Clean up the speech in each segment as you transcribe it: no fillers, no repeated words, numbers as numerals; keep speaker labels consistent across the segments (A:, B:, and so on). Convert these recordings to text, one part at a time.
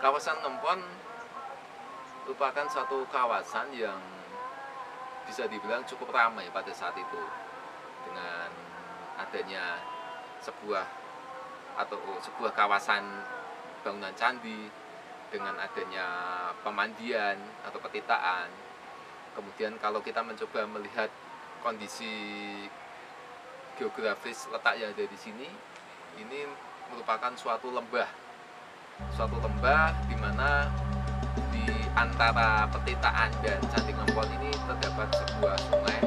A: Kawasan Ngempon merupakan suatu kawasan yang bisa dibilang cukup ramai pada saat itu, dengan adanya sebuah kawasan bangunan candi, dengan adanya pemandian atau petitaan. Kemudian kalau kita mencoba melihat kondisi geografis letak yang ada di sini, ini merupakan suatu lembah di mana di antara petitaan dan Candi Ngempon ini terdapat sebuah sungai.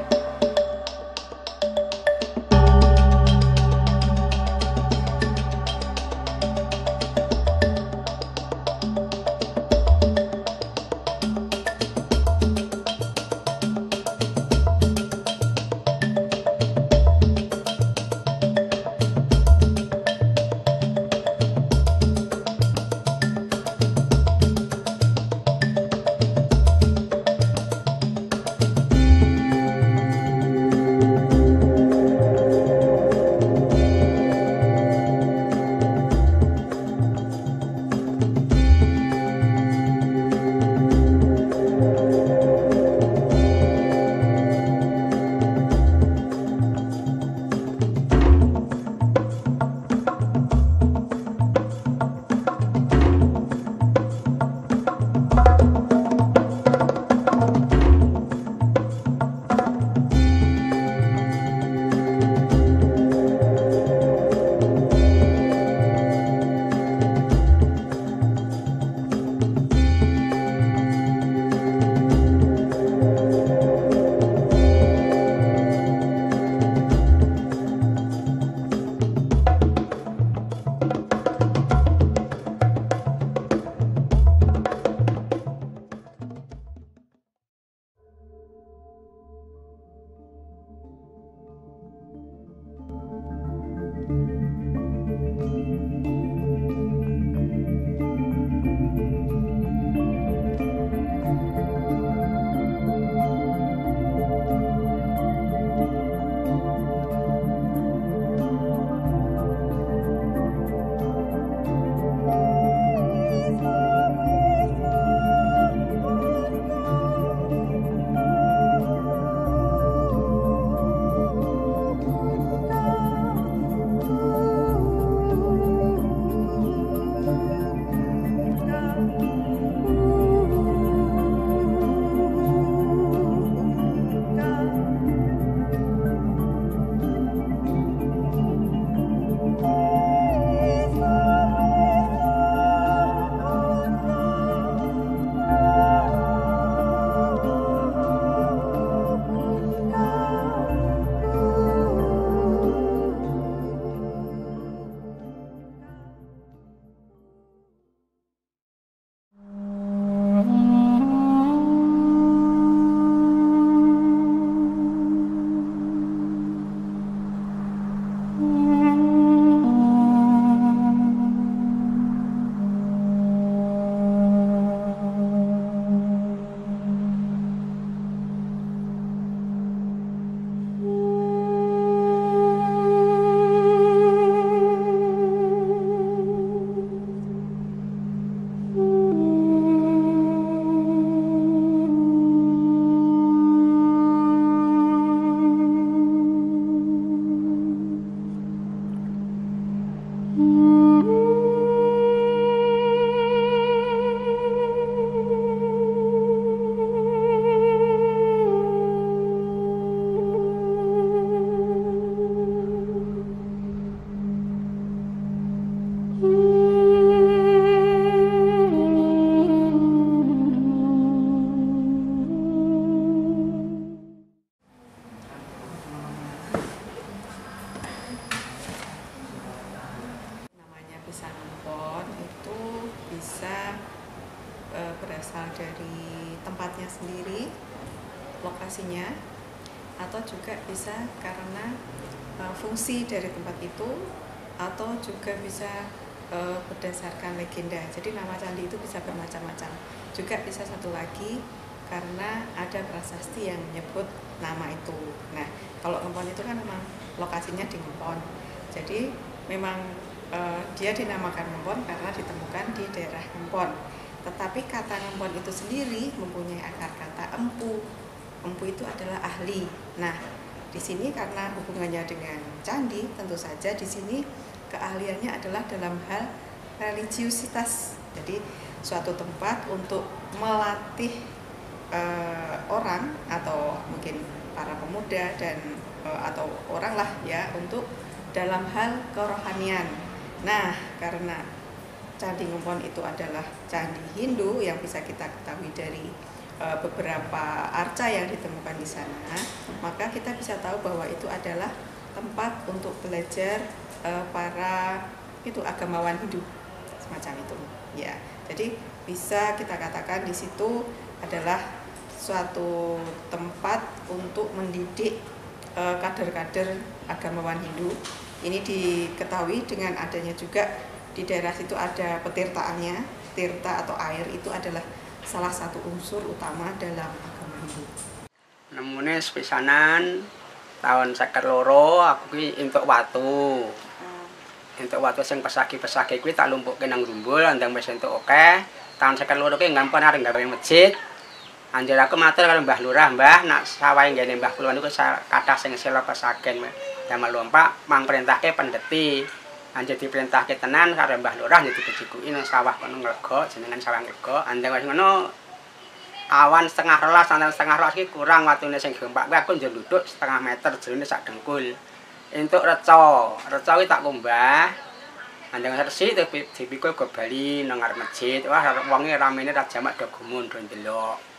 B: Ngempon itu bisa berasal dari tempatnya sendiri, lokasinya, atau juga bisa karena fungsi dari tempat itu, atau juga bisa berdasarkan legenda. Jadi nama candi itu bisa bermacam-macam. Juga bisa satu lagi karena ada prasasti yang menyebut nama itu. Nah, kalau Ngempon itu kan memang lokasinya di Ngempon. Jadi memang dia dinamakan Ngempon karena ditemukan di daerah Ngempon. Tetapi kata Ngempon itu sendiri mempunyai akar kata empu. Empu itu adalah ahli. Nah, di sini karena hubungannya dengan candi, tentu saja di sini keahliannya adalah dalam hal religiusitas. Jadi suatu tempat untuk melatih orang atau mungkin para pemuda dan atau orang lah ya untuk dalam hal kerohanian. Nah, karena Candi Ngempon itu adalah candi Hindu yang bisa kita ketahui dari beberapa arca yang ditemukan di sana, maka kita bisa tahu bahwa itu adalah tempat untuk belajar para itu agamawan Hindu semacam itu. Ya, jadi bisa kita katakan di situ adalah suatu tempat untuk mendidik kader-kader agamawan Hindu. Ini diketahui dengan adanya juga di daerah situ ada petirtaannya. Tirta atau air itu adalah salah satu unsur utama dalam agama Hindu.
C: Nemune sepisanan tahun 52 aku ki entuk watu. Entuk watu sing pesagi-pesagi kuwi tak lumpukke nang rumbul andang wis entuk akeh. Tahun 52 ki ngampun arep gawe masjid. Anjir aku matur karo Mbah Lurah, "Mbah, nak sawahe ngene Mbah kula niku kathah sing sila pesaken damel lompak mang perintahke pendeti." Anjir diperintahke tenan karo Mbah Lurah jadi dicikuki nang sawah kono nglegok jenengan sawah nglegok. Andang wis ngono awan setengah rolas antara setengah rolas ki kurang watune sing gempak kuwi aku njuk duduk setengah meter jerone sak dengkul. Entuk reca ki tak kumbah. Andang resi dipikul go bali nang ngarep masjid. Wah wonge ramene ra jamak do gumun do ndelok.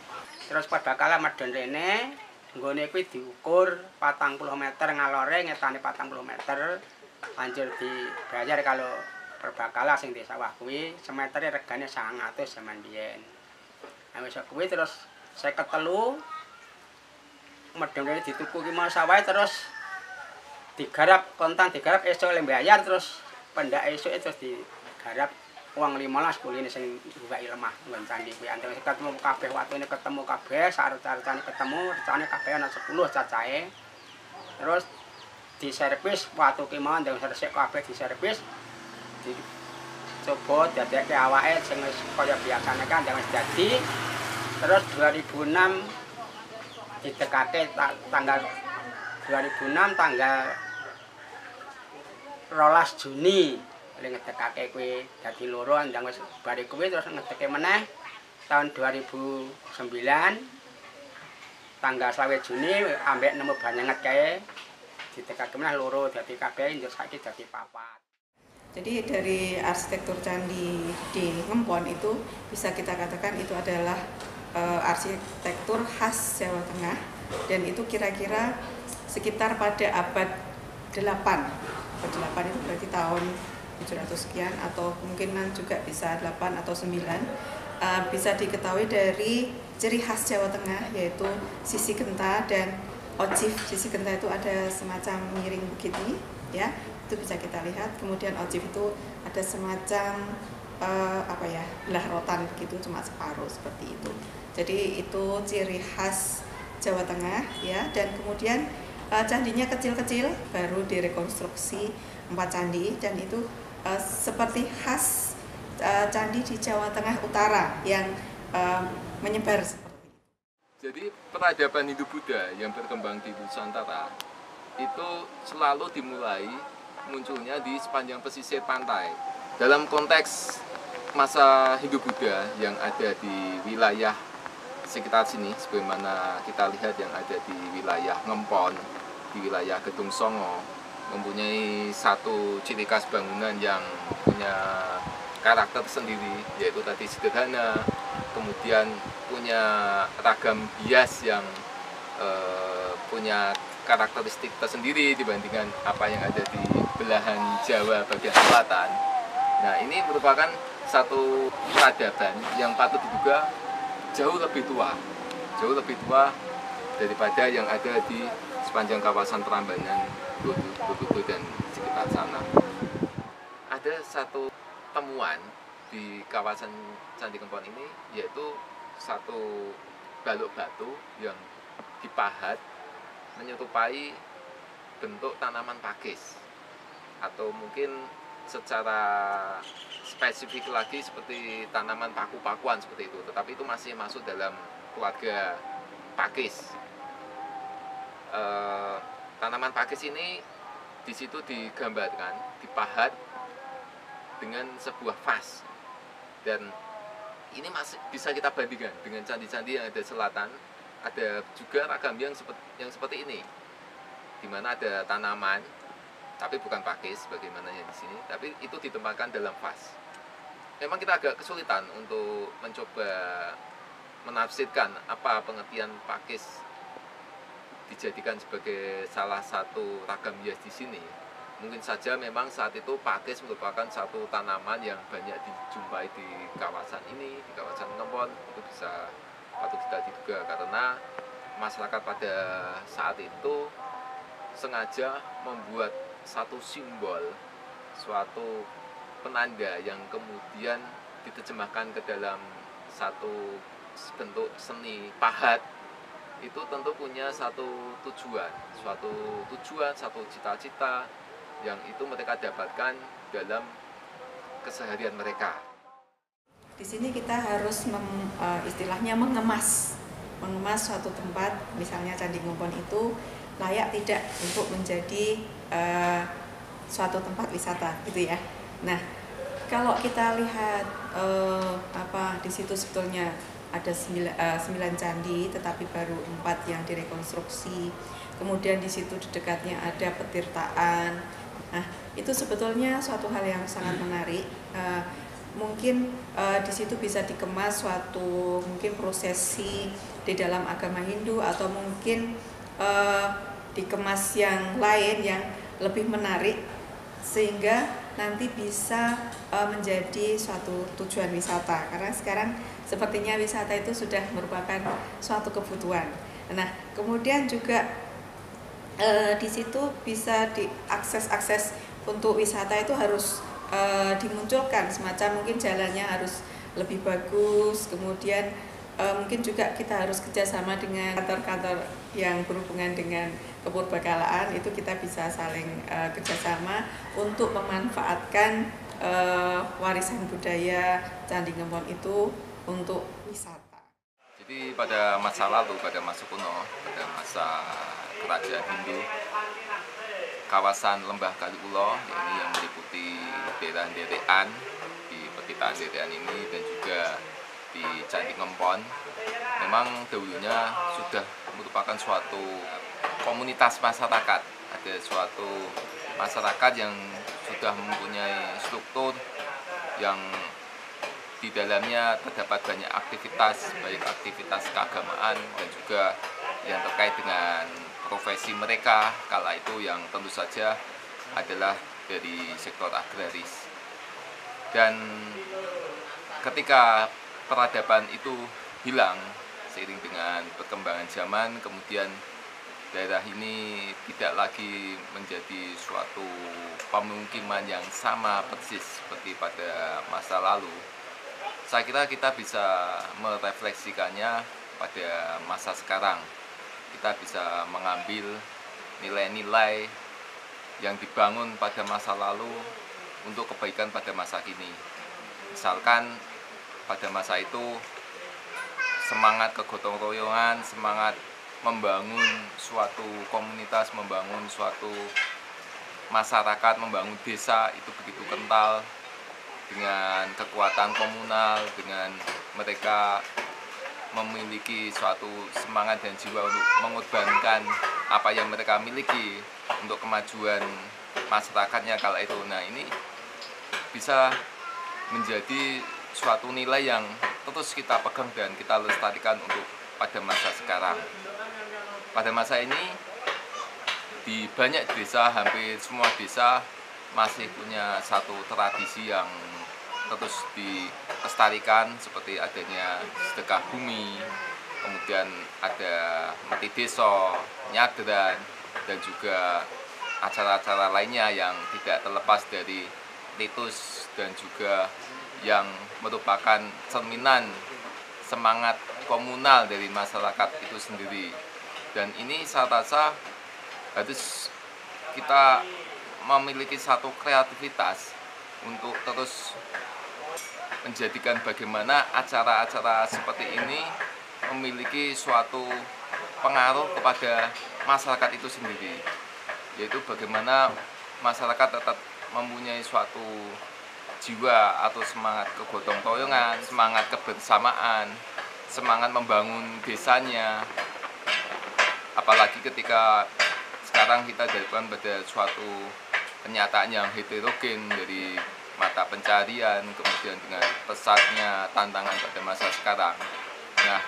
C: Terus pada kala medhon rene nggone kuwi diukur 40 meter ngalore ngetane 40 meter. Anjir dibayar kalau perbakala sing di sawah kuwi semetere regane 900 zaman biyen. Nah wis kuwi terus 53 medhon rene dituku ki mau sawah terus digarap kontan digarap esuk le bayar terus pendak esuk terus digarap uang 15 kuline sing bukai lemah nggon candi kuwi anteng ketemu kabeh watune ketemu kabeh sarut-sarutane ketemu recane kabeh ana 10 cacahe. Terus diservis watu ki mau ndang resik kabeh diservis dicoba dadekke awake sing wis kaya biasane kan ndang wis dadi. Terus 2006 ditekake tanggal 2006 tanggal 12 Juni ngedekake kuwi dadi loro ndang wis bare kuwi terus ngedeke meneh tahun 2009 tanggal 20 Juni ambek nemu banyanget kae didekake meneh loro dadi kabeh njur saiki dadi papat.
B: Jadi dari arsitektur candi di Ngempon itu bisa kita katakan itu adalah arsitektur khas Jawa Tengah dan itu kira-kira sekitar pada abad 8. Abad 8 itu berarti tahun 700 sekian atau kemungkinan juga bisa 8 atau 9. Bisa diketahui dari ciri khas Jawa Tengah yaitu sisi genta dan ojif. Sisi genta itu ada semacam miring begini ya, itu bisa kita lihat. Kemudian ojif itu ada semacam belah rotan begitu cuma separuh seperti itu. Jadi itu ciri khas Jawa Tengah ya. Dan kemudian candinya kecil-kecil baru direkonstruksi 4 candi dan itu seperti khas candi di Jawa Tengah Utara yang menyebar seperti itu.
A: Jadi peradaban Hindu-Buddha yang berkembang di Nusantara itu selalu dimulai munculnya di sepanjang pesisir pantai. Dalam konteks masa Hindu-Buddha yang ada di wilayah sekitar sini, sebagaimana kita lihat yang ada di wilayah Ngempon, di wilayah Gedung Songo, mempunyai satu ciri khas bangunan yang punya karakter sendiri, yaitu tadi sederhana, kemudian punya ragam hias yang punya karakteristik tersendiri dibandingkan apa yang ada di belahan Jawa bagian selatan. Nah, ini merupakan satu peradaban yang patut diduga jauh lebih tua daripada yang ada di sepanjang kawasan Prambanan, Borobudur dan sekitar sana. Ada satu temuan di kawasan Candi Ngempon ini, yaitu satu balok batu yang dipahat menyerupai bentuk tanaman pakis atau mungkin secara spesifik lagi seperti tanaman paku-pakuan seperti itu, tetapi itu masih masuk dalam keluarga pakis. Tanaman pakis ini di situ digambarkan, dipahat dengan sebuah vas, dan ini masih bisa kita bandingkan dengan candi-candi yang ada selatan. Ada juga ragam yang seperti ini, di mana ada tanaman tapi bukan pakis bagaimana yang di sini, tapi itu ditempatkan dalam vas. Memang kita agak kesulitan untuk mencoba menafsirkan apa pengertian pakis dijadikan sebagai salah satu ragam hias di sini. Mungkin saja memang saat itu pakis merupakan satu tanaman yang banyak dijumpai di kawasan ini, di kawasan Ngempon. Itu bisa patut kita diduga karena masyarakat pada saat itu sengaja membuat satu simbol, suatu penanda yang kemudian diterjemahkan ke dalam satu bentuk seni pahat. Itu tentu punya satu tujuan, satu cita-cita yang itu mereka dapatkan dalam keseharian mereka.
B: Di sini kita harus istilahnya mengemas suatu tempat, misalnya Candi Ngempon itu layak tidak untuk menjadi suatu tempat wisata, gitu ya. Nah, kalau kita lihat di situ sebetulnya ada 9 candi, tetapi baru 4 yang direkonstruksi. Kemudian di situ di dekatnya ada petirtaan. Nah, itu sebetulnya suatu hal yang sangat menarik. Mungkin di situ bisa dikemas suatu mungkin prosesi di dalam agama Hindu, atau mungkin dikemas yang lain yang lebih menarik sehingga nanti bisa menjadi suatu tujuan wisata, karena sekarang sepertinya wisata itu sudah merupakan suatu kebutuhan. Nah, kemudian juga di situ bisa diakses untuk wisata itu harus dimunculkan semacam mungkin jalannya harus lebih bagus, kemudian mungkin juga kita harus kerjasama dengan kantor-kantor yang berhubungan dengan kepurbakalaan, itu kita bisa saling kerjasama untuk memanfaatkan warisan budaya Candi Ngempon itu untuk wisata.
A: Jadi pada masa lalu, pada masa kuno, pada masa kerajaan Hindu, kawasan Lembah Kaliulo ini yang meliputi daerah Derekan, di petirtaan Derekan ini, dan juga di Candi Ngempon, memang dahulunya sudah merupakan suatu komunitas masyarakat. Ada suatu masyarakat yang sudah mempunyai struktur yang di dalamnya terdapat banyak aktivitas, baik aktivitas keagamaan dan juga yang terkait dengan profesi mereka kala itu, yang tentu saja adalah dari sektor agraris. Dan ketika peradaban itu hilang seiring dengan perkembangan zaman, kemudian daerah ini tidak lagi menjadi suatu pemukiman yang sama persis seperti pada masa lalu. Saya kira kita bisa merefleksikannya pada masa sekarang. Kita bisa mengambil nilai-nilai yang dibangun pada masa lalu untuk kebaikan pada masa kini. Misalkan pada masa itu semangat kegotong royongan, semangat membangun suatu komunitas, membangun suatu masyarakat, membangun desa itu begitu kental, dengan kekuatan komunal, dengan mereka memiliki suatu semangat dan jiwa untuk mengorbankan apa yang mereka miliki untuk kemajuan masyarakatnya kala itu. Nah, ini bisa menjadi suatu nilai yang terus kita pegang dan kita lestarikan untuk pada masa sekarang. Pada masa ini di banyak desa, hampir semua desa masih punya satu tradisi yang terus dilestarikan, seperti adanya sedekah bumi, kemudian ada mati desa, nyadran, dan juga acara-acara lainnya yang tidak terlepas dari ritus dan juga yang merupakan cerminan semangat komunal dari masyarakat itu sendiri. Dan ini saya rasa harus kita memiliki satu kreativitas untuk terus menjadikan bagaimana acara-acara seperti ini memiliki suatu pengaruh kepada masyarakat itu sendiri, yaitu bagaimana masyarakat tetap mempunyai suatu jiwa atau semangat kegotong royongan, semangat kebersamaan, semangat membangun desanya. Apalagi ketika sekarang kita dihadapkan pada suatu kenyataan yang heterogen dari mata pencarian, kemudian dengan pesatnya tantangan pada masa sekarang. Nah,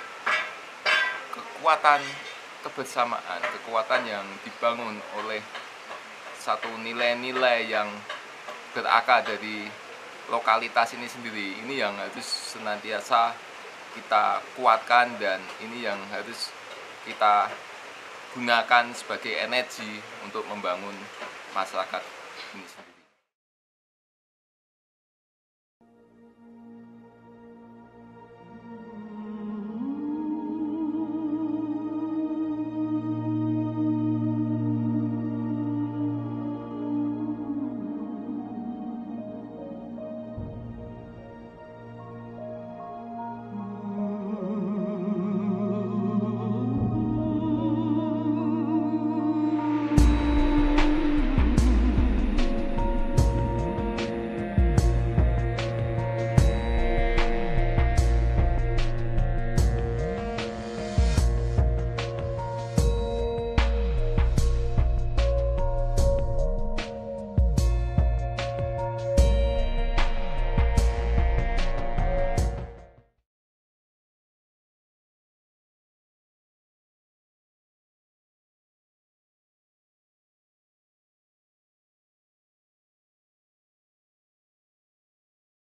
A: kekuatan kebersamaan, kekuatan yang dibangun oleh satu nilai-nilai yang berakar dari lokalitas ini sendiri, ini yang harus senantiasa kita kuatkan dan ini yang harus kita gunakan sebagai energi untuk membangun masyarakat ini sendiri.